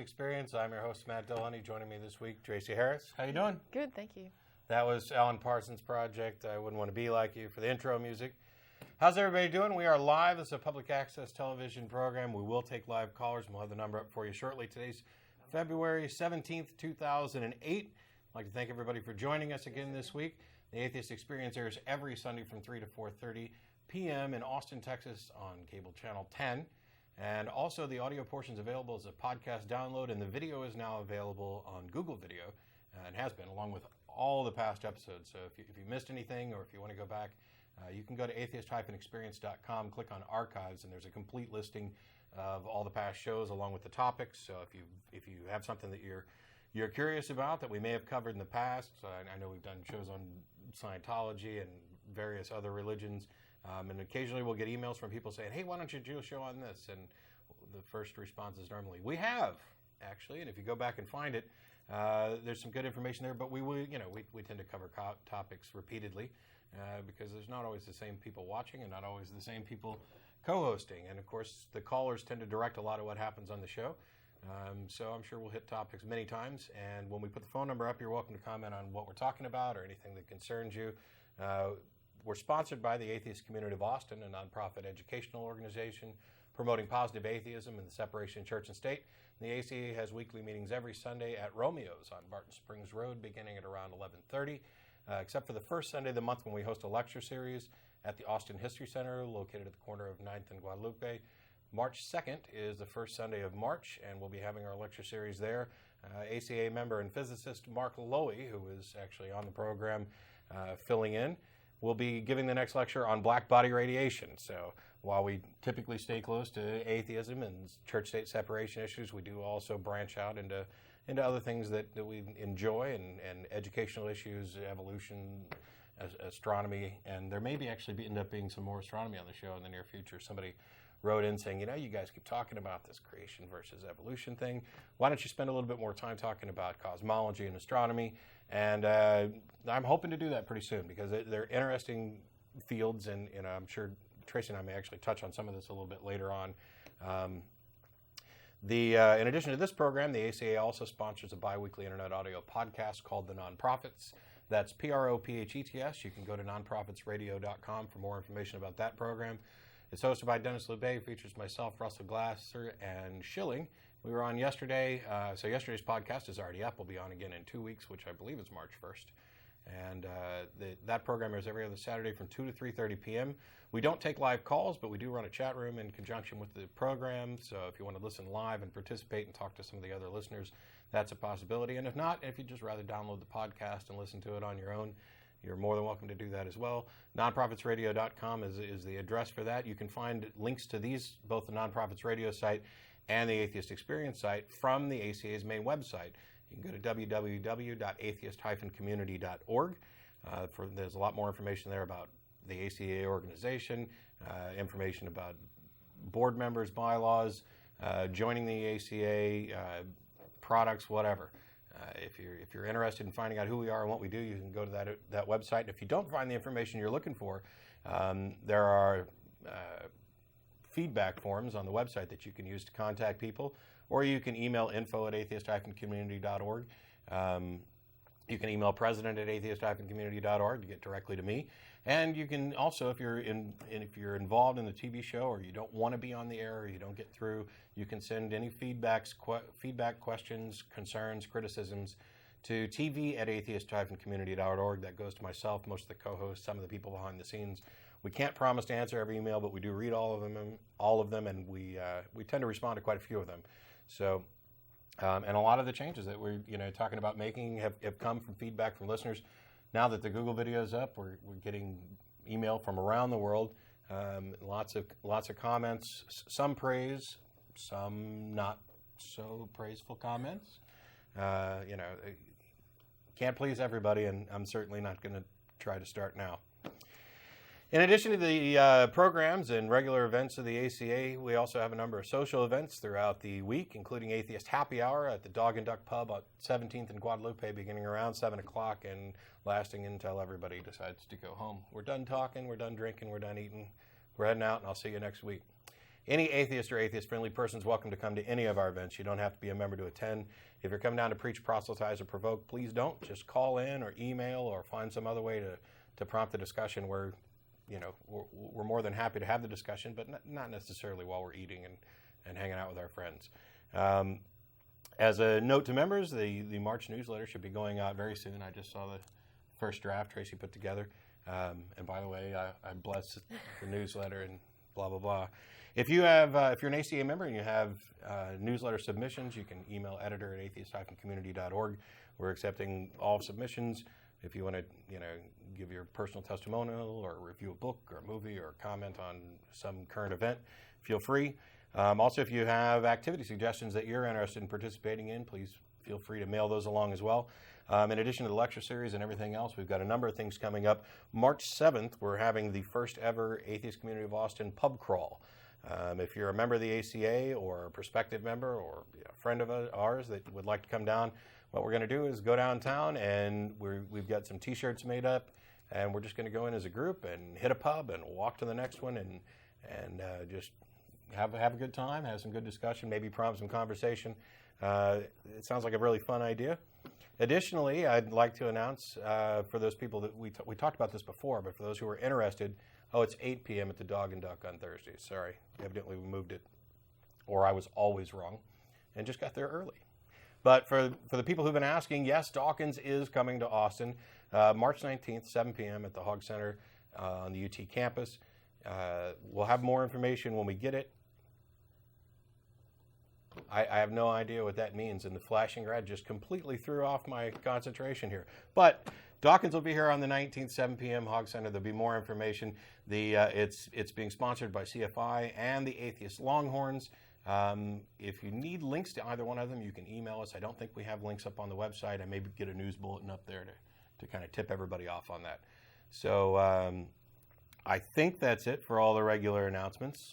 Experience. I'm your host, Matt Dillahunty. Joining me this week, Tracie Harris. How you doing? Good, thank you. That was Alan Parsons' project, I Wouldn't Want to Be Like You, for the intro music. How's everybody doing? We are live. This is a public access television program. We will take live callers, and we'll have the number up for you shortly. Today's February 17th, 2008. I'd like to thank everybody for joining us again this week. The Atheist Experience airs every Sunday from 3 to 4:30 p.m. in Austin, Texas on cable channel 10. And also the audio portion is available as a podcast download, and the video is now available on Google Video, and has been, along with all the past episodes. So if you missed anything, or if you want to go back, you can go to atheist-experience.com, click on Archives, and there's a complete listing of all the past shows along with the topics. So if you have something that you're curious about that we may have covered in the past, I know we've done shows on Scientology and various other religions. And occasionally we'll get emails from people saying, hey, why don't you do a show on this? And the first response is normally, we have, actually. And if you go back and find it, there's some good information there. But we tend to cover topics repeatedly because there's not always the same people watching and not always the same people co-hosting. And, of course, the callers tend to direct a lot of what happens on the show. So I'm sure we'll hit topics many times. And when we put the phone number up, you're welcome to comment on what we're talking about or anything that concerns you. We're sponsored by the Atheist Community of Austin, a nonprofit educational organization promoting positive atheism and the separation of church and state. The ACA has weekly meetings every Sunday at Romeo's on Barton Springs Road, beginning at around 11:30, except for the first Sunday of the month when we host a lecture series at the Austin History Center, located at the corner of 9th and Guadalupe. March 2nd is the first Sunday of March, and we'll be having our lecture series there. ACA member and physicist Mark Lowy, who is actually on the program filling in, we'll be giving the next lecture on black body radiation. So while we typically stay close to atheism and church-state separation issues, we do also branch out into other things that we enjoy and educational issues, evolution, astronomy, and there may be actually end up being some more astronomy on the show in the near future. Somebody wrote in saying, you guys keep talking about this creation versus evolution thing. Why don't you spend a little bit more time talking about cosmology and astronomy? And I'm hoping to do that pretty soon because they're interesting fields, and I'm sure Tracie and I may actually touch on some of this a little bit later on. In addition to this program, the ACA also sponsors a bi-weekly internet audio podcast called The Non-Profits. That's PROPHETS. You can go to nonprofitsradio.com for more information about that program. It's hosted by Dennis LeBay, features myself, Russell Glasser, and Schilling. We were on yesterday, so yesterday's podcast is already up. We'll be on again in 2 weeks, which I believe is March 1st. And that program airs every other Saturday from 2 to 3:30 p.m. We don't take live calls, but we do run a chat room in conjunction with the program. So if you want to listen live and participate and talk to some of the other listeners, that's a possibility. And if not, if you'd just rather download the podcast and listen to it on your own, you're more than welcome to do that as well. Nonprofitsradio.com is the address for that. You can find links to these, both the Nonprofits Radio site and the Atheist Experience site, from the ACA's main website. You can go to www.atheist-community.org. There's a lot more information there about the ACA organization, information about board members, bylaws, joining the ACA, products, whatever. If you're interested in finding out who we are and what we do, you can go to that website. And if you don't find the information you're looking for, there are feedback forms on the website that you can use to contact people, or you can email info@atheist-community.org. You can email president@atheist-community.org to get directly to me. And you can also, if you're involved in the TV show, or you don't want to be on the air, or you don't get through, you can send any feedback, questions, concerns, criticisms to tv@atheist-community.org. That goes to myself, most of the co-hosts, some of the people behind the scenes. We can't promise to answer every email, but we do read all of them, and we tend to respond to quite a few of them. So, and a lot of the changes that we're talking about making have come from feedback from listeners. Now that the Google video is up, we're getting email from around the world. Lots of comments, some praise, some not so praiseful comments. Can't please everybody, and I'm certainly not going to try to start now. In addition to the programs and regular events of the ACA, we also have a number of social events throughout the week, including Atheist Happy Hour at the Dog and Duck Pub on 17th and Guadalupe, beginning around 7 o'clock and lasting until everybody decides to go home. We're done talking, we're done drinking, we're done eating, we're heading out, and I'll see you next week. any atheist or atheist-friendly person is welcome to come to any of our events. You don't have to be a member to attend. If you're coming down to preach, proselytize, or provoke, please don't. Just call in or email or find some other way to prompt the discussion. We're more than happy to have the discussion, but not necessarily while we're eating and hanging out with our friends. As a note to members, the March newsletter should be going out very soon. I just saw the first draft Tracie put together. And by the way, I bless the newsletter and blah, blah, blah. If you're an ACA member and you have newsletter submissions, you can email editor at atheist-community.org. We're accepting all submissions. If you want to, give your personal testimonial or review a book or a movie or comment on some current event, feel free. Also, if you have activity suggestions that you're interested in participating in, please feel free to mail those along as well. In addition to the lecture series and everything else, we've got a number of things coming up. March 7th, we're having the first ever Atheist Community of Austin pub crawl. If you're a member of the ACA or a prospective member or a friend of ours that would like to come down, what we're going to do is go downtown and we've got some T-shirts made up, and we're just going to go in as a group and hit a pub and walk to the next one and just have a good time, have some good discussion, maybe prompt some conversation. It sounds like a really fun idea. Additionally, I'd like to announce for those people that we talked about this before, but for those who are interested, it's 8 p.m. at the Dog and Duck on Thursdays. Sorry, evidently we moved it, or I was always wrong and just got there early. But for the people who've been asking, yes, Dawkins is coming to Austin, March 19th, 7 p.m. at the Hog Center on the UT campus. We'll have more information when we get it. I have no idea what that means, and the flashing red just completely threw off my concentration here. But Dawkins will be here on the 19th, 7 p.m. Hog Center. There'll be more information. It's being sponsored by CFI and the Atheist Longhorns. If you need links to either one of them, you can email us. I don't think we have links up on the website. I maybe get a news bulletin up there to kind of tip everybody off on that. So I think that's it for all the regular announcements.